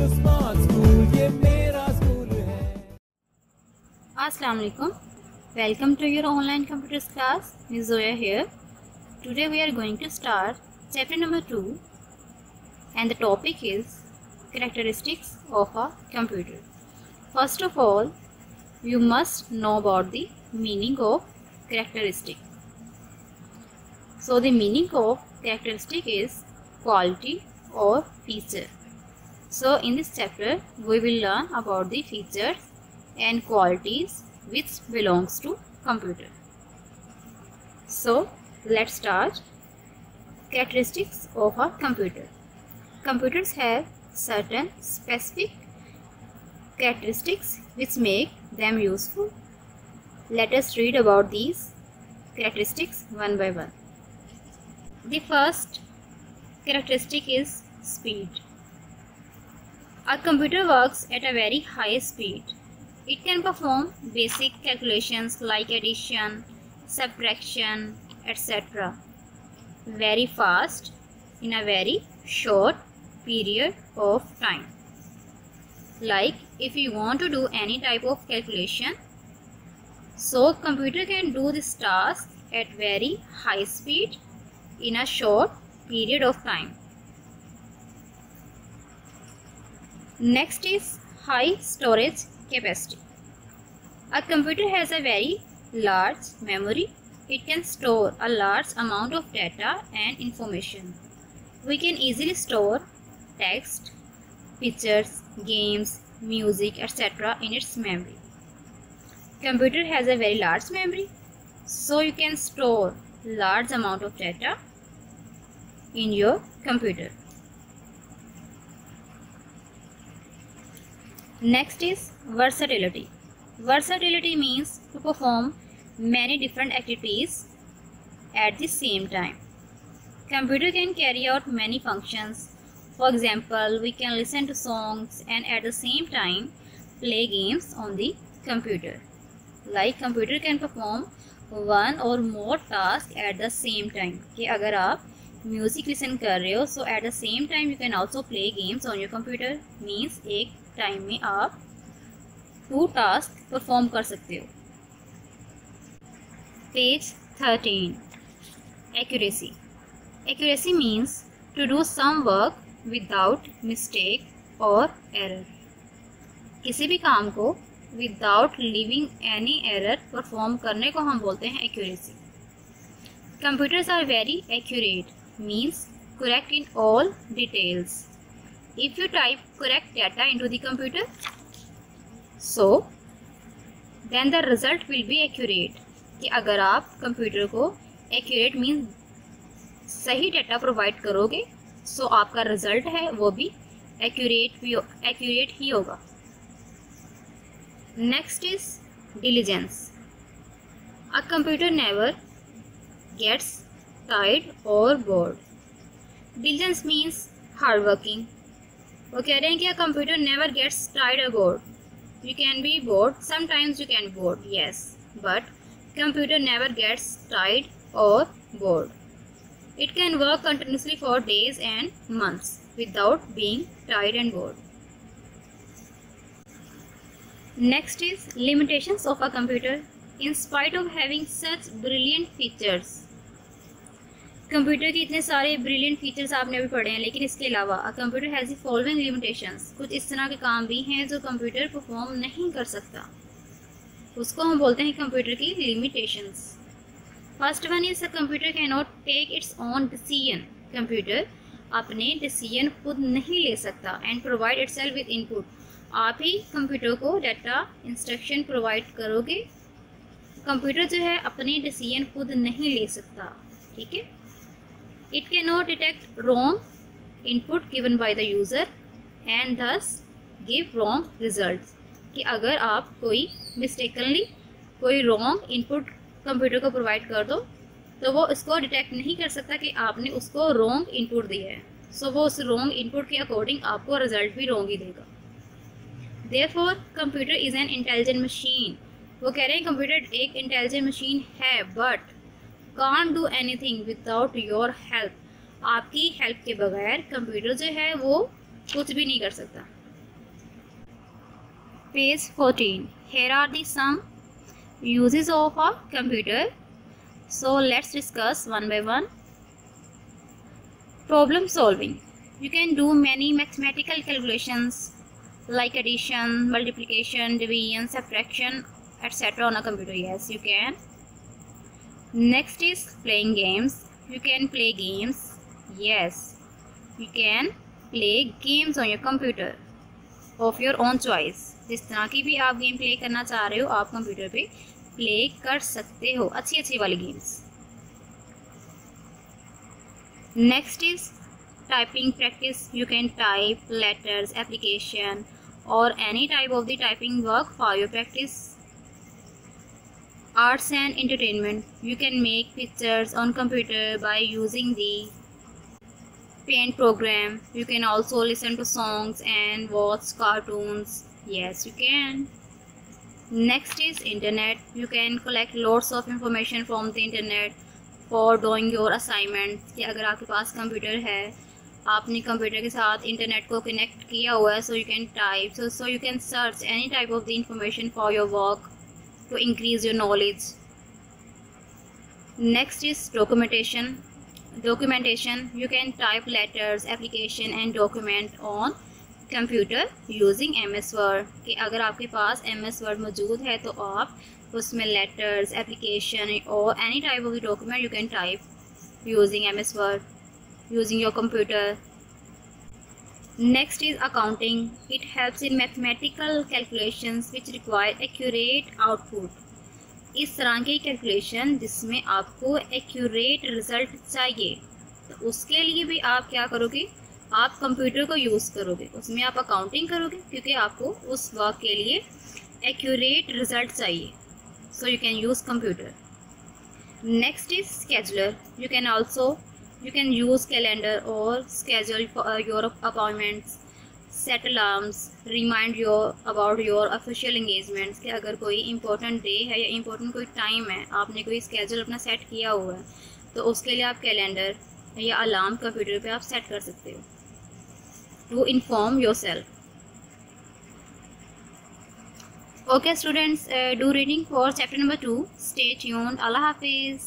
Smart school, ये मेरा school है। Assalamu alaikum. Welcome to your online computers class. Ms. Zoya here. Today we are going to start chapter number 2 and the topic is characteristics of a computer. First of all, you must know about the meaning of characteristic. So the meaning of characteristic is quality or feature. So in this chapter we will learn about the features and qualities which belongs to computer. So let's start. Characteristics of a computer. Computers have certain specific characteristics which make them useful. Let us read about these characteristics one by one. The first characteristic is speed. A computer works at a very high speed. It can perform basic calculations like addition, subtraction, etc. very fast in a very short period of time. Like if you want to do any type of calculation, so computer can do this task at very high speed in a short period of time. Next is high storage capacity. A computer has a very large memory. It can store a large amount of data and information. We can easily store text, pictures, games, music, etc. in its memory. Computer has a very large memory, so you can store large amount of data in your computer. Next is versatility. Versatility means to perform many different activities at the same time. Computer can carry out many functions. For example, we can listen to songs and at the same time play games on the computer. Like computer can perform one or more tasks at the same time. कि अगर आप music listen कर रहे हो so at the same time you can also play games on your computer. Means एक time में आप 2 task perform कर सकते हो. Page 13. Accuracy. Accuracy means to do some work without mistake or error. किसी भी काम को without leaving any error perform करने को हम बोलते हैं accuracy. Computers are very accurate, means correct in all details. If you type correct data into the computer, so then the result will be accurate. कि अगर आप कंप्यूटर को accurate means सही डाटा प्रोवाइड करोगे, so आपका result है वो भी accurate ही होगा. Next is diligence. A computer never gets tired or bored. Diligence means hardworking. वो कह रहे हैं कि a computer never gets tired or bored. You can be bored, sometimes you can be bored, yes, but computer never gets tired or bored. It can work continuously for days and months without being tired and bored. Next is limitations of a computer. In spite of having such brilliant features, computer के इतने सारे brilliant features आपने अभी पढ़े हैं, लेकिन इसके अलावा a computer has the following limitations. कुछ इस तरह के काम भी हैं जो कंप्यूटर परफॉर्म नहीं कर सकता, उसको हम बोलते हैं कंप्यूटर की limitations. First one is a computer can not take its own decision. Computer अपने डिसीजन खुद नहीं ले सकता. And provide itself with input. आप ही कंप्यूटर को डाटा इंस्ट्रक्शन प्रोवाइड करोगे. कंप्यूटर जो है अपने डिसीजन खुद नहीं ले सकता. ठीक है. It cannot detect wrong input given by the user and thus give wrong results. कि अगर आप कोई mistakenly कोई wrong input कंप्यूटर को प्रोवाइड कर दो तो वो इसको डिटेक्ट नहीं कर सकता कि आपने उसको wrong input दिया है. सो वो उस wrong input के अकॉर्डिंग आपको रिजल्ट भी wrong ही देगा. Therefore, computer is an intelligent machine. वो कह रहे हैं कंप्यूटर एक इंटेलिजेंट मशीन है but can't do anything without your help. आपकी हेल्प के बगैर कंप्यूटर जो है वो कुछ भी नहीं कर सकता. Page 14. Here are the some uses of a computer. So let's discuss one by one. Problem solving. You can do many mathematical calculations like addition, multiplication, division, subtraction, etc. on a computer. Yes, you can. Next is playing games. You can play games. Yes, you can play games on your computer of your own choice. जिस तरह की भी आप game play करना चाह रहे हो आप कंप्यूटर पे प्ले कर सकते हो, अच्छी वाली games. Next is typing practice. You can type letters, application और any type of the typing work for your practice. Arts and entertainment. You can make pictures on computer by using the paint program. You can also listen to songs and watch cartoons. Yes, you can. Next is internet. You can collect lots of information from the internet for doing your assignments. कि अगर आपके पास computer है, आपने computer के साथ internet को connect किया हुआ है, so you can type, so you can search any type of the information for your work to increase your knowledge. Next is documentation. You can type letters, application and document on computer using MS Word. कि अगर आपके पास MS Word मौजूद है तो आप उसमें letters, application or any type of the document you can type using MS Word using your computer. Next is accounting. It helps in mathematical calculations which require accurate output. इस तरह की calculation जिसमें आपको एक्यूरेट रिजल्ट चाहिए, तो उसके लिए भी आप क्या करोगे, आप कंप्यूटर को यूज़ करोगे, उसमें आप अकाउंटिंग करोगे क्योंकि आपको उस वर्क के लिए एक्यूरेट रिजल्ट चाहिए. So you can use computer. Next is scheduler. You can use calendar और schedule your appointments, set alarms, remind about your official engagements. कि अगर कोई इंपॉर्टेंट डे है या इंपॉर्टेंट कोई टाइम है, आपने कोई स्केड्यूल अपना सेट किया हुआ है, तो उसके लिए आप कैलेंडर या अलार्म कंप्यूटर पे आप सेट कर सकते हो to inform yourself. Okay students, do reading for chapter number 2. Stay tuned. अल्लाह हाफिज़.